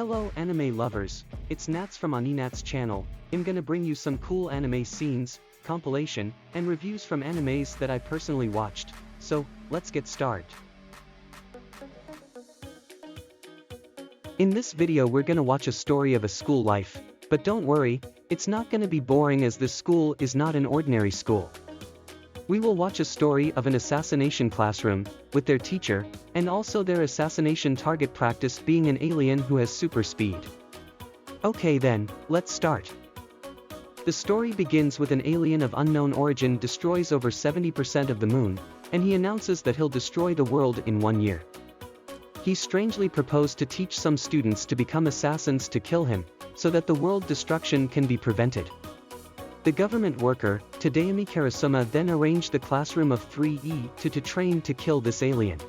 Hello anime lovers, it's Nats from Aninats channel. I'm gonna bring you some cool anime scenes, compilation, and reviews from animes that I personally watched. So, let's get started. In this video we're gonna watch a story of a school life, but don't worry, it's not gonna be boring as this school is not an ordinary school. We will watch a story of an assassination classroom, with their teacher, and also their assassination target practice being an alien who has super speed. Okay then, let's start. The story begins with an alien of unknown origin destroys over 70% of the moon, and he announces that he'll destroy the world in 1 year. He strangely proposed to teach some students to become assassins to kill him, so that the world destruction can be prevented. The government worker, Tadayami Karasuma, then arranged the classroom of 3E to train to kill this alien.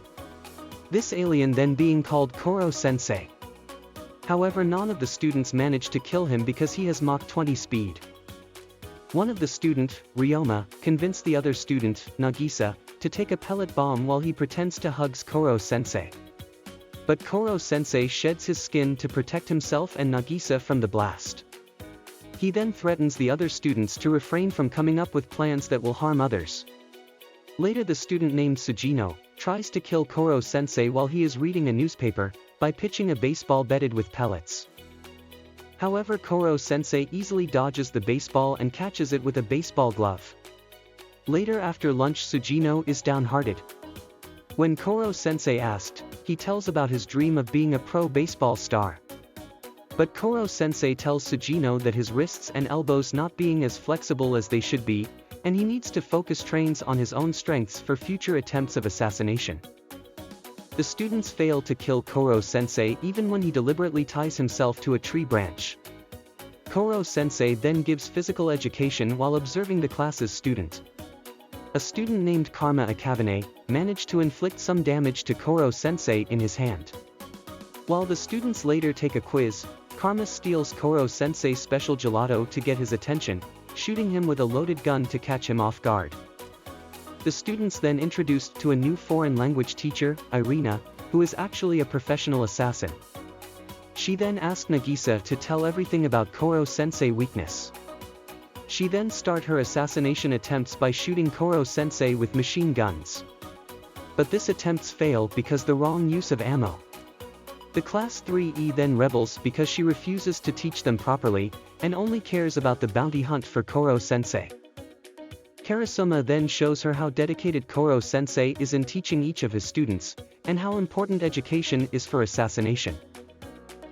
This alien then being called Koro-sensei. However, none of the students managed to kill him because he has Mach 20 speed. One of the student, Ryoma, convinced the other student, Nagisa, to take a pellet bomb while he pretends to hugs Koro-sensei. But Koro-sensei sheds his skin to protect himself and Nagisa from the blast. He then threatens the other students to refrain from coming up with plans that will harm others. Later the student named Sugino tries to kill Koro-sensei while he is reading a newspaper, by pitching a baseball bedded with pellets. However, Koro-sensei easily dodges the baseball and catches it with a baseball glove. Later after lunch Sugino is downhearted. When Koro-sensei asked, he tells about his dream of being a pro baseball star. But Koro-sensei tells Sugino that his wrists and elbows not being as flexible as they should be, and he needs to focus trains on his own strengths for future attempts of assassination. The students fail to kill Koro-sensei even when he deliberately ties himself to a tree branch. Koro-sensei then gives physical education while observing the class's student. A student named Karma Akavane managed to inflict some damage to Koro-sensei in his hand. While the students later take a quiz, Karma steals Koro-sensei's special gelato to get his attention, shooting him with a loaded gun to catch him off guard. The students then introduced to a new foreign language teacher, Irina, who is actually a professional assassin. She then asked Nagisa to tell everything about Koro-sensei's weakness. She then start her assassination attempts by shooting Koro-sensei with machine guns. But this attempts fail because the wrong use of ammo. The class 3E then rebels because she refuses to teach them properly, and only cares about the bounty hunt for Koro-sensei. Karasuma then shows her how dedicated Koro-sensei is in teaching each of his students, and how important education is for assassination.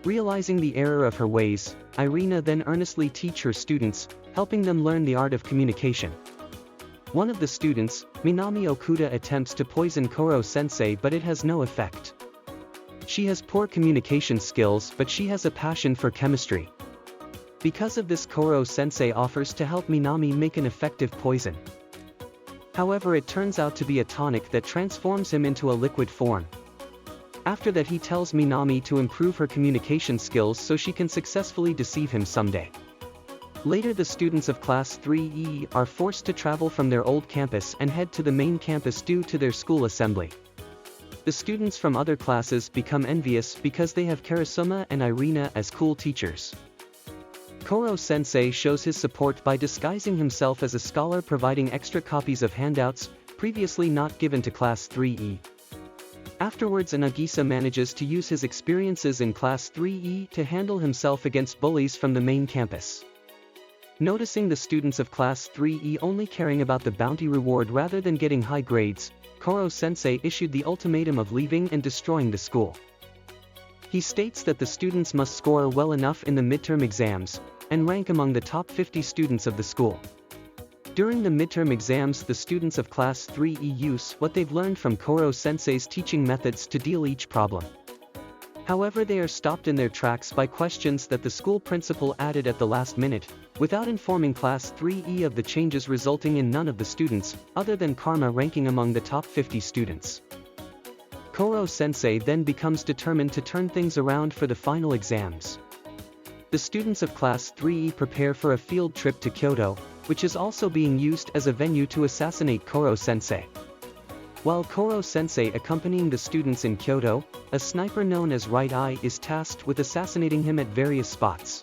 Realizing the error of her ways, Irina then earnestly teach her students, helping them learn the art of communication. One of the students, Minami Okuda, attempts to poison Koro-sensei but it has no effect. She has poor communication skills but she has a passion for chemistry. Because of this, Koro-sensei offers to help Minami make an effective poison. However, it turns out to be a tonic that transforms him into a liquid form. After that he tells Minami to improve her communication skills so she can successfully deceive him someday. Later the students of class 3E are forced to travel from their old campus and head to the main campus due to their school assembly. The students from other classes become envious because they have Karasuma and Irina as cool teachers. Koro-sensei shows his support by disguising himself as a scholar, providing extra copies of handouts, previously not given to class 3E. Afterwards Nagisa manages to use his experiences in class 3E to handle himself against bullies from the main campus. Noticing the students of class 3E only caring about the bounty reward rather than getting high grades, Koro-sensei issued the ultimatum of leaving and destroying the school. He states that the students must score well enough in the midterm exams, and rank among the top 50 students of the school. During the midterm exams the students of class 3E use what they've learned from Koro-sensei's teaching methods to deal each problem. However, they are stopped in their tracks by questions that the school principal added at the last minute, without informing class 3E of the changes, resulting in none of the students, other than Karma, ranking among the top 50 students. Koro-sensei then becomes determined to turn things around for the final exams. The students of class 3E prepare for a field trip to Kyoto, which is also being used as a venue to assassinate Koro-sensei. While Koro-sensei accompanying the students in Kyoto, a sniper known as Right Eye is tasked with assassinating him at various spots.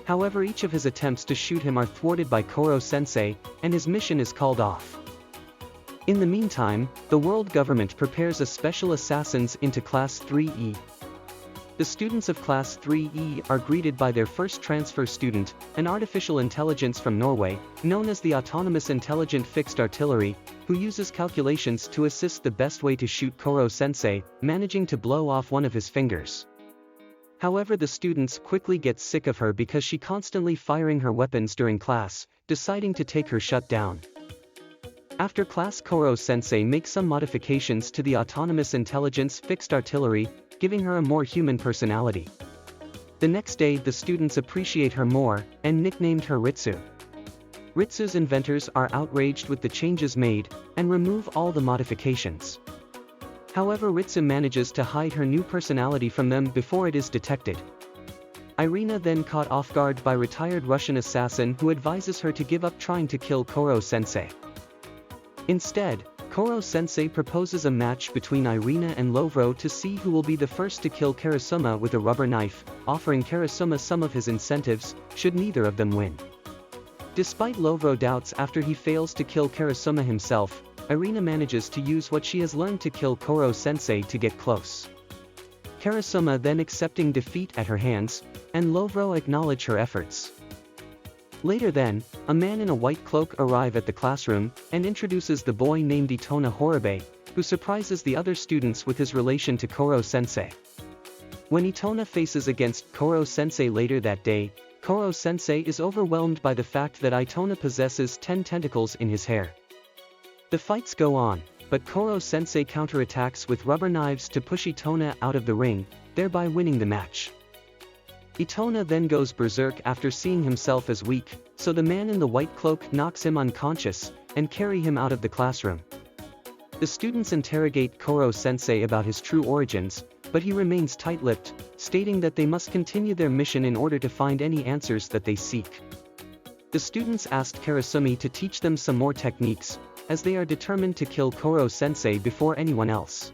However, each of his attempts to shoot him are thwarted by Koro-sensei, and his mission is called off. In the meantime, the world government prepares a special assassins into Class 3E. The students of Class 3E are greeted by their first transfer student, an artificial intelligence from Norway, known as the Autonomous Intelligent Fixed Artillery, who uses calculations to assist the best way to shoot Koro-sensei, managing to blow off one of his fingers. However, the students quickly get sick of her because she constantly firing her weapons during class, deciding to take her shut down. After class, Koro-sensei makes some modifications to the Autonomous Intelligence Fixed Artillery, giving her a more human personality. The next day, the students appreciate her more, and nicknamed her Ritsu. Ritsu's inventors are outraged with the changes made, and remove all the modifications. However, Ritsu manages to hide her new personality from them before it is detected. Irina then caught off guard by retired Russian assassin who advises her to give up trying to kill Koro-sensei. Instead, Koro-sensei proposes a match between Irina and Lovro to see who will be the first to kill Karasuma with a rubber knife, offering Karasuma some of his incentives, should neither of them win. Despite Lovro doubts after he fails to kill Karasuma himself, Irina manages to use what she has learned to kill Koro-sensei to get close. Karasuma then accepting defeat at her hands, and Lovro acknowledge her efforts. Later then, a man in a white cloak arrives at the classroom, and introduces the boy named Itona Horibe, who surprises the other students with his relation to Koro-sensei. When Itona faces against Koro-sensei later that day, Koro-sensei is overwhelmed by the fact that Itona possesses 10 tentacles in his hair. The fights go on, but Koro-sensei counterattacks with rubber knives to push Itona out of the ring, thereby winning the match. Itona then goes berserk after seeing himself as weak, so the man in the white cloak knocks him unconscious, and carry him out of the classroom. The students interrogate Koro-sensei about his true origins, but he remains tight-lipped, stating that they must continue their mission in order to find any answers that they seek. The students asked Karasumi to teach them some more techniques, as they are determined to kill Koro-sensei before anyone else.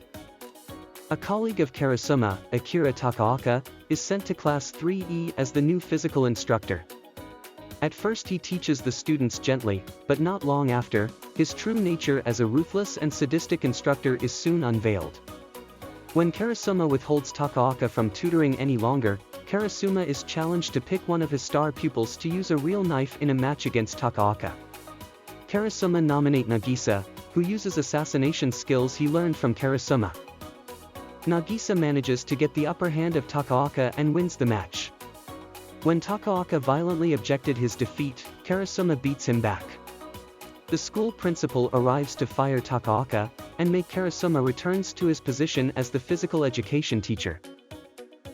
A colleague of Karasuma, Akira Takaoka, is sent to Class 3E as the new physical instructor. At first he teaches the students gently, but not long after, his true nature as a ruthless and sadistic instructor is soon unveiled. When Karasuma withholds Takaoka from tutoring any longer, Karasuma is challenged to pick one of his star pupils to use a real knife in a match against Takaoka. Karasuma nominates Nagisa, who uses assassination skills he learned from Karasuma. Nagisa manages to get the upper hand of Takaoka and wins the match. When Takaoka violently objected his defeat, Karasuma beats him back. The school principal arrives to fire Takaoka, and make Karasuma returns to his position as the physical education teacher.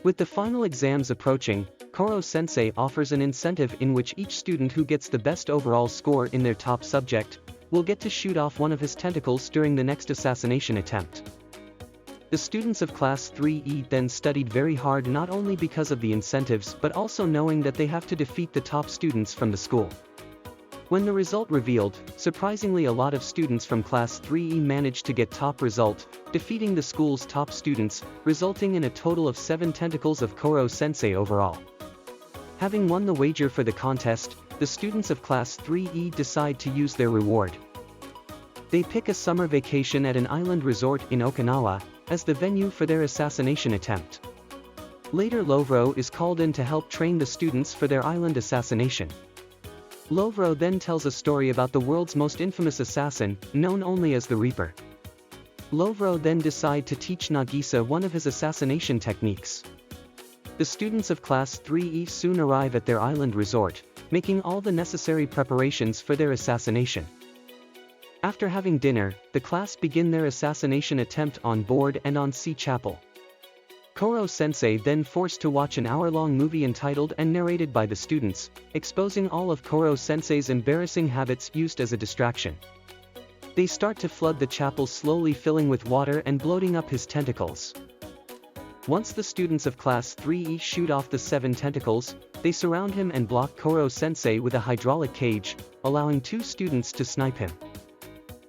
With the final exams approaching, Koro-sensei offers an incentive in which each student who gets the best overall score in their top subject will get to shoot off one of his tentacles during the next assassination attempt. The students of Class 3E then studied very hard, not only because of the incentives but also knowing that they have to defeat the top students from the school. When the result revealed, surprisingly a lot of students from Class 3E managed to get top result, defeating the school's top students, resulting in a total of 7 tentacles of Koro-sensei overall. Having won the wager for the contest, the students of Class 3E decide to use their reward. They pick a summer vacation at an island resort in Okinawa as the venue for their assassination attempt. Later, Lovro is called in to help train the students for their island assassination. Lovro then tells a story about the world's most infamous assassin, known only as the Reaper. Lovro then decides to teach Nagisa one of his assassination techniques. The students of Class 3E soon arrive at their island resort, making all the necessary preparations for their assassination. After having dinner, the class begin their assassination attempt on board and on Sea Chapel. Koro-sensei then forced to watch an hour-long movie entitled and narrated by the students, exposing all of Koro-sensei's embarrassing habits used as a distraction. They start to flood the chapel, slowly filling with water and bloating up his tentacles. Once the students of Class 3E shoot off the 7 tentacles, they surround him and block Koro-sensei with a hydraulic cage, allowing 2 students to snipe him.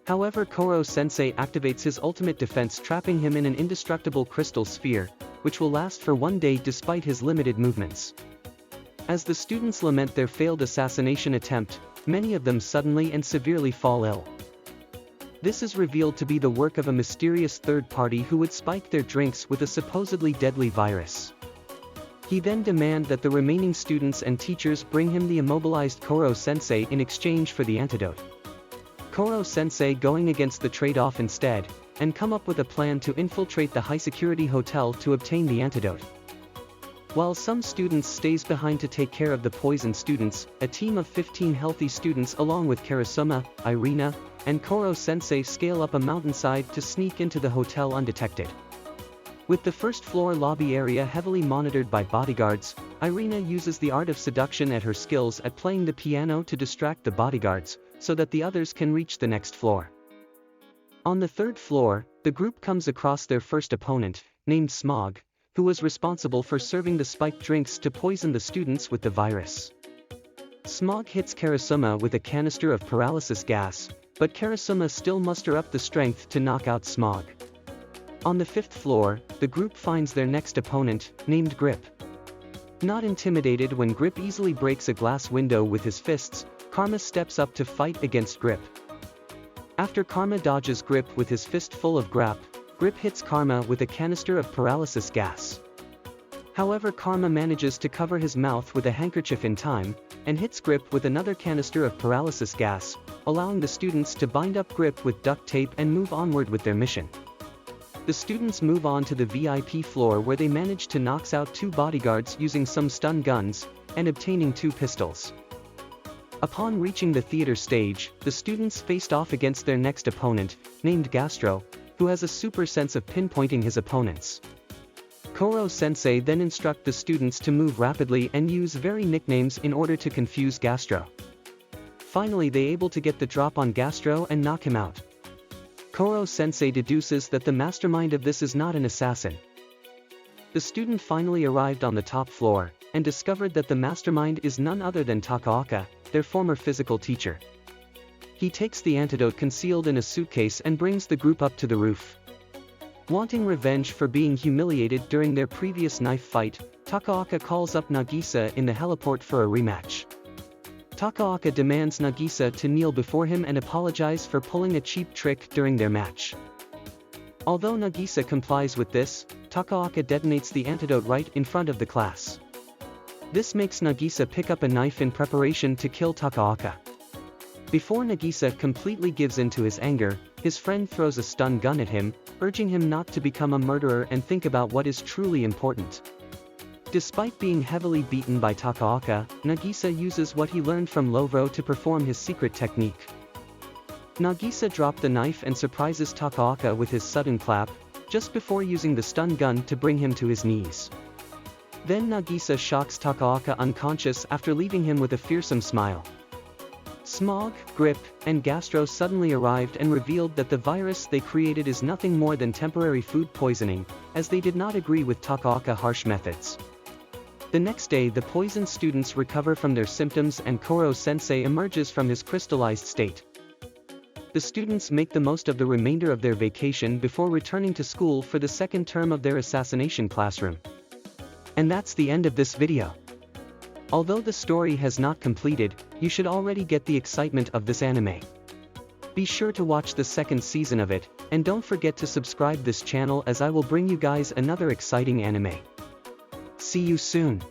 However, Koro-sensei activates his ultimate defense, trapping him in an indestructible crystal sphere, which will last for 1 day despite his limited movements. As the students lament their failed assassination attempt, many of them suddenly and severely fall ill. This is revealed to be the work of a mysterious third party who would spike their drinks with a supposedly deadly virus. He then demands that the remaining students and teachers bring him the immobilized Koro-sensei in exchange for the antidote. Koro-sensei going against the trade-off instead, and come up with a plan to infiltrate the high-security hotel to obtain the antidote. While some students stays behind to take care of the poisoned students, a team of 15 healthy students along with Karasuma, Irina, and Koro-sensei scale up a mountainside to sneak into the hotel undetected. With the first-floor lobby area heavily monitored by bodyguards, Irina uses the art of seduction at her skills at playing the piano to distract the bodyguards, so that the others can reach the next floor. On the third floor, the group comes across their first opponent, named Smog, who was responsible for serving the spiked drinks to poison the students with the virus. Smog hits Karasuma with a canister of paralysis gas, but Karasuma still muster up the strength to knock out Smog. On the fifth floor, the group finds their next opponent, named Grip. Not intimidated when Grip easily breaks a glass window with his fists, Karma steps up to fight against Grip. After Karma dodges Grip with his fist full of grap, Grip hits Karma with a canister of paralysis gas. However, Karma manages to cover his mouth with a handkerchief in time, and hits Grip with another canister of paralysis gas, allowing the students to bind up Grip with duct tape and move onward with their mission. The students move on to the VIP floor where they manage to knock out 2 bodyguards using some stun guns, and obtaining 2 pistols. Upon reaching the theater stage, the students faced off against their next opponent, named Gastro, who has a super sense of pinpointing his opponents. Koro-sensei then instructs the students to move rapidly and use very nicknames in order to confuse Gastro. Finally, they able to get the drop on Gastro and knock him out. Koro-sensei deduces that the mastermind of this is not an assassin. The student finally arrived on the top floor, and discovered that the mastermind is none other than Takaoka, their former physical teacher. He takes the antidote concealed in a suitcase and brings the group up to the roof. Wanting revenge for being humiliated during their previous knife fight, Takaoka calls up Nagisa in the heliport for a rematch. Takaoka demands Nagisa to kneel before him and apologize for pulling a cheap trick during their match. Although Nagisa complies with this, Takaoka detonates the antidote right in front of the class. This makes Nagisa pick up a knife in preparation to kill Takaoka. Before Nagisa completely gives in to his anger, his friend throws a stun gun at him, urging him not to become a murderer and think about what is truly important. Despite being heavily beaten by Takaoka, Nagisa uses what he learned from Lovro to perform his secret technique. Nagisa dropped the knife and surprises Takaoka with his sudden clap, just before using the stun gun to bring him to his knees. Then Nagisa shocks Takaoka unconscious after leaving him with a fearsome smile. Smog, Grip, and Gastro suddenly arrived and revealed that the virus they created is nothing more than temporary food poisoning, as they did not agree with Takaoka's harsh methods. The next day, the poisoned students recover from their symptoms and Koro-sensei emerges from his crystallized state. The students make the most of the remainder of their vacation before returning to school for the second term of their Assassination Classroom. And that's the end of this video. Although the story has not completed, you should already get the excitement of this anime. Be sure to watch the second season of it, and don't forget to subscribe this channel as I will bring you guys another exciting anime. See you soon.